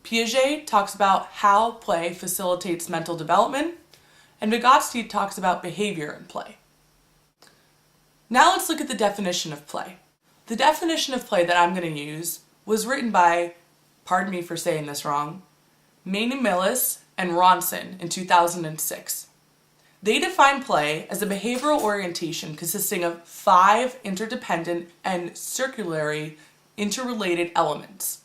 Piaget talks about how play facilitates mental development, and Vygotsky talks about behavior in play. Now let's look at the definition of play. The definition of play that I'm going to use was written by, pardon me for saying this wrong, Maine-Millis and Ronson in 2006. They define play as a behavioral orientation consisting of 5 interdependent and circularly interrelated elements.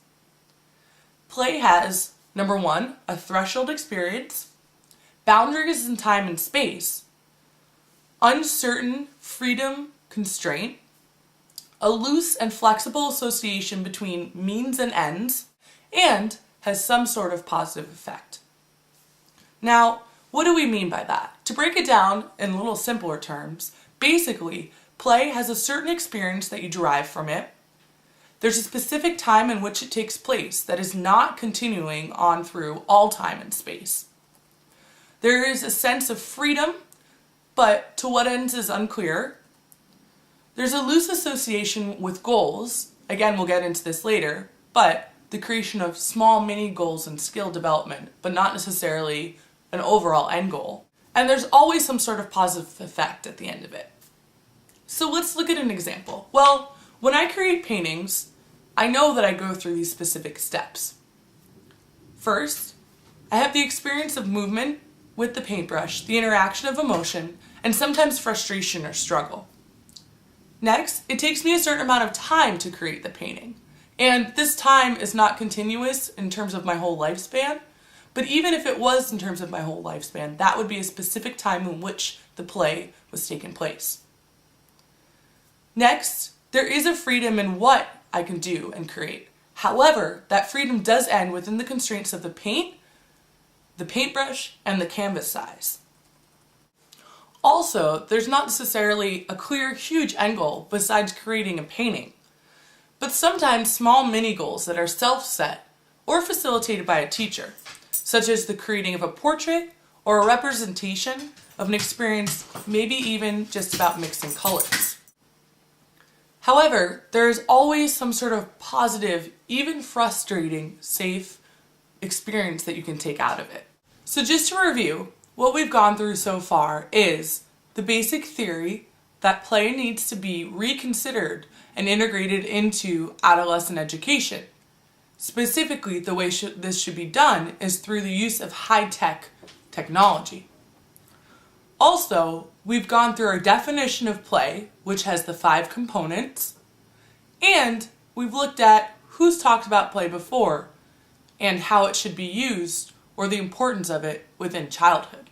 Play has, number 1, a threshold experience, boundaries in time and space, uncertain freedom constraint, a loose and flexible association between means and ends, and has some sort of positive effect. Now, what do we mean by that? To break it down in a little simpler terms, basically, play has a certain experience that you derive from it. There's a specific time in which it takes place that is not continuing on through all time and space. There is a sense of freedom, but to what ends is unclear. There's a loose association with goals, again we'll get into this later, but the creation of small mini goals and skill development, but not necessarily an overall end goal. And there's always some sort of positive effect at the end of it. So let's look at an example. Well, when I create paintings, I know that I go through these specific steps. First, I have the experience of movement with the paintbrush, the interaction of emotion, and sometimes frustration or struggle. Next, it takes me a certain amount of time to create the painting. And this time is not continuous in terms of my whole lifespan, but even if it was in terms of my whole lifespan, that would be a specific time in which the play was taking place. Next, there is a freedom in what I can do and create. However, that freedom does end within the constraints of the paint, the paintbrush, and the canvas size. Also, there's not necessarily a clear, huge end goal besides creating a painting, but sometimes small mini goals that are self-set or facilitated by a teacher, such as the creating of a portrait or a representation of an experience, maybe even just about mixing colors. However, there is always some sort of positive, even frustrating, safe experience that you can take out of it. So just to review, what we've gone through so far is the basic theory that play needs to be reconsidered and integrated into adolescent education. Specifically, the way this should be done is through the use of high-tech technology. Also, we've gone through our definition of play, which has the 5 components, and we've looked at who's talked about play before and how it should be used or the importance of it within childhood.